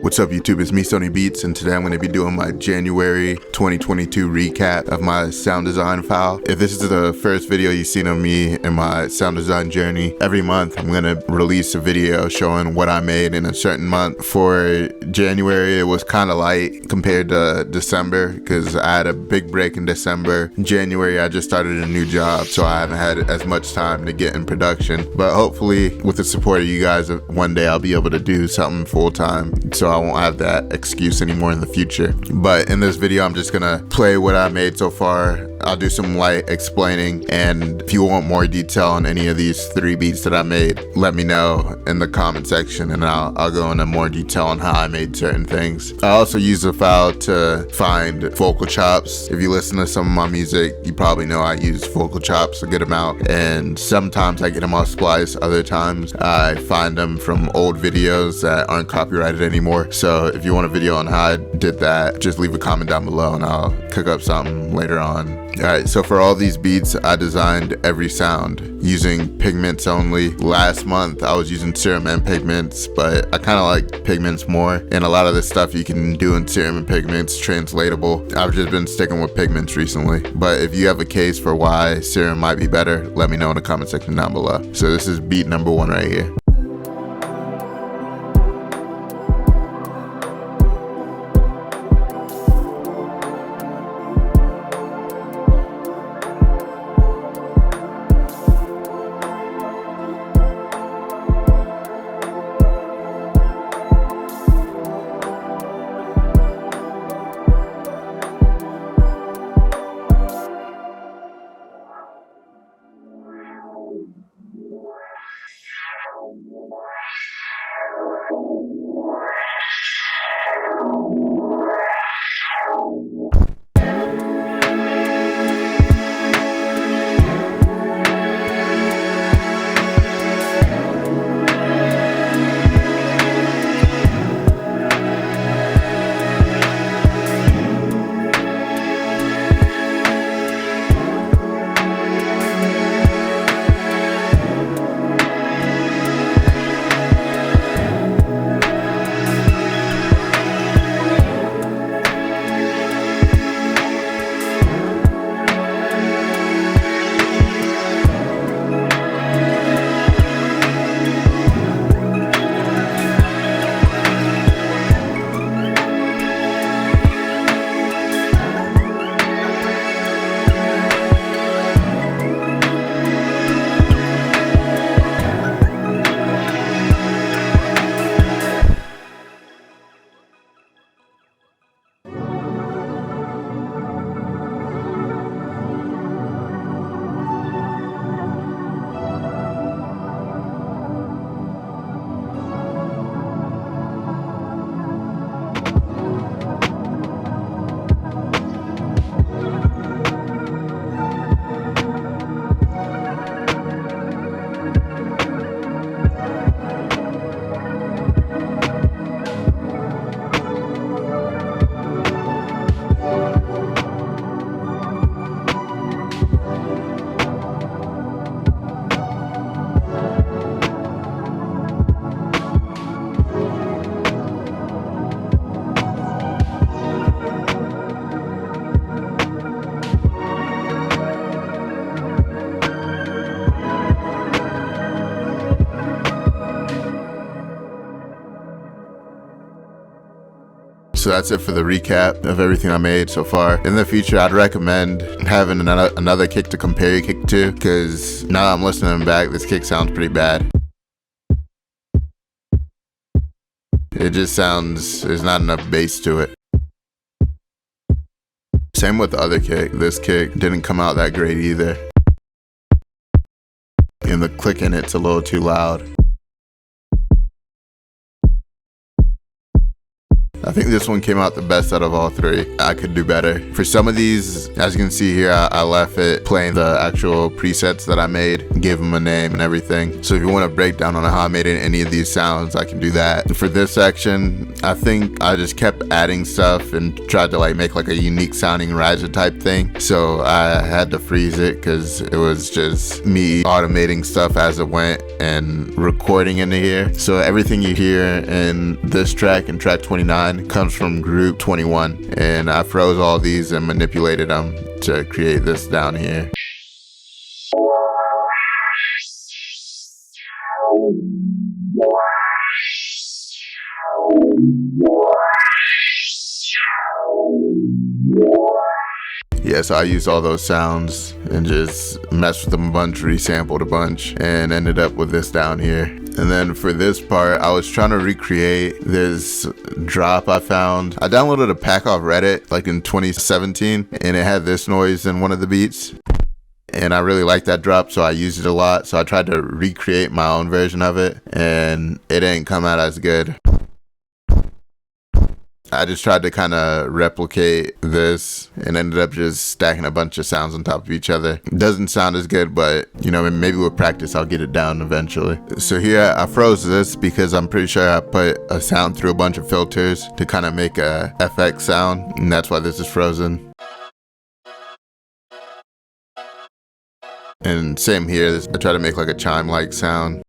What's up YouTube, it's me Sonii Beatz, and today I'm going to be doing my January 2022 recap of my sound design file. If this is the first video you've seen of me in my sound design journey, every month I'm going to release a video showing what I made in a certain month. For January it was kind of light compared to December because I had a big break in December. In January I just started a new job, so I haven't had as much time to get in production, but hopefully with the support of you guys one day I'll be able to do something full time, so I won't have that excuse anymore in the future. But in this video I'm just gonna play what I made so far. I'll do some light explaining, and if you want more detail on any of these 3 beats that I made, let me know in the comment section and I'll go into more detail on how I made certain things. I also use the file to find vocal chops. If you listen to some of my music, you probably know I use vocal chops a good amount, and sometimes I get them off Splice, other times I find them from old videos that aren't copyrighted anymore. So if you want a video on how I did that, just leave a comment down below and I'll cook up something later on. Alright, so for all these beats I designed every sound using pigments only. Last month I was using serum and pigments, but I kind of like pigments more, and a lot of this stuff you can do in serum and pigments translatable. I've just been sticking with pigments recently, but if you have a case for why serum might be better, let me know in the comment section down below. So this is beat number 1 right here. So that's it for the recap of everything I made so far. In the future, I'd recommend having another kick to compare your kick to, because now I'm listening back, this kick sounds pretty bad. It just sounds, there's not enough bass to it. Same with the other kick. This kick didn't come out that great either. And the click in it's a little too loud. I think this one came out the best out of all three. I could do better. For some of these, as you can see here, I left it playing the actual presets that I made, gave them a name and everything. So if you want a breakdown on how I made any of these sounds, I can do that. For this section, I think I just kept adding stuff and tried to like make like a unique sounding riser type thing. So I had to freeze it because it was just me automating stuff as it went and recording into here. So everything you hear in this track and track 29 comes from group 21, and I froze all these and manipulated them to create this down here. Yeah, so I used all those sounds and just messed with them a bunch, resampled a bunch, and ended up with this down here. And then for this part, I was trying to recreate this drop I found. I downloaded a pack off Reddit like in 2017, and it had this noise in one of the beats. And I really liked that drop, so I used it a lot. So I tried to recreate my own version of it, and it didn't come out as good. I just tried to kind of replicate this and ended up just stacking a bunch of sounds on top of each other. It doesn't sound as good, but you know, maybe with practice I'll get it down eventually. So here I froze this because I'm pretty sure I put a sound through a bunch of filters to kind of make a FX sound, and that's why this is frozen. And same here, I try to make like a chime-like sound.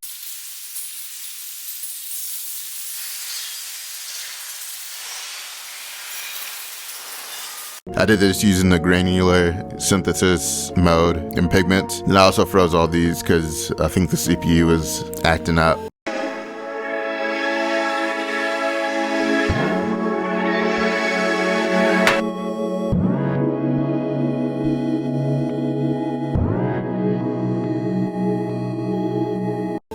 I did this using the granular synthesis mode in Pigments. And I also froze all these because I think the CPU was acting up.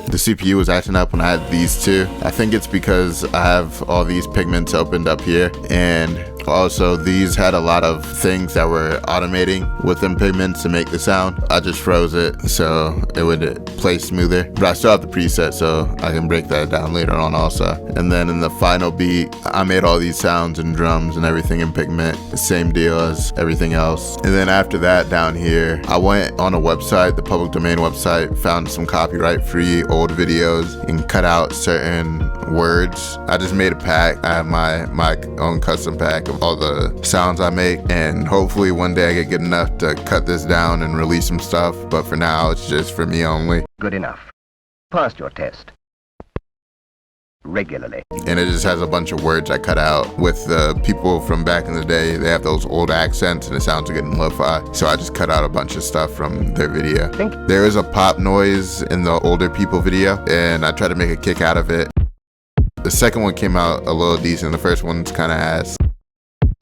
The CPU was acting up when I had these two. I think it's because I have all these pigments opened up here, and also these had a lot of things that were automating within pigments to make the sound. I just froze it so it would play smoother, but I still have the preset so I can break that down later on also. And then in the final beat, I made all these sounds and drums and everything in Pigment, same deal as everything else. And then after that down here, I went on a website, the public domain website, found some copyright free old videos and cut out certain words. I just made a pack. I have my own custom pack of all the sounds I make, and hopefully one day I get good enough to cut this down and release some stuff, but for now it's just for me only. Good enough. Passed your test. Regularly. And it just has a bunch of words I cut out. With the people from back in the day, they have those old accents and it sounds good in lo-fi, so I just cut out a bunch of stuff from their video. There is a pop noise in the older people video, and I tried to make a kick out of it. The second one came out a little decent, the first one's kind of ass.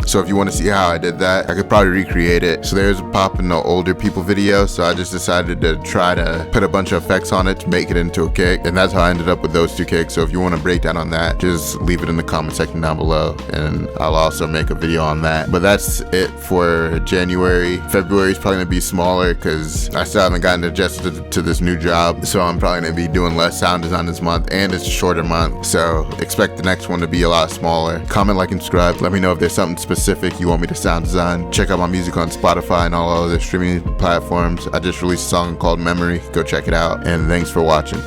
So if you want to see how I did that, I could probably recreate it. So there's a pop in the older people video, so I just decided to try to put a bunch of effects on it to make it into a kick, and that's how I ended up with those two kicks. So if you want a breakdown on that, just leave it in the comment section down below, and I'll also make a video on that. But that's it for January. February is probably gonna be smaller because I still haven't gotten adjusted to this new job, so I'm probably gonna be doing less sound design this month, and it's a shorter month, so expect the next one to be a lot smaller. Comment, like, and subscribe. Let me know if there's something specific you want me to sound design. Check out my music on Spotify and all other streaming platforms. I just released a song called Memory. Go check it out, and thanks for watching.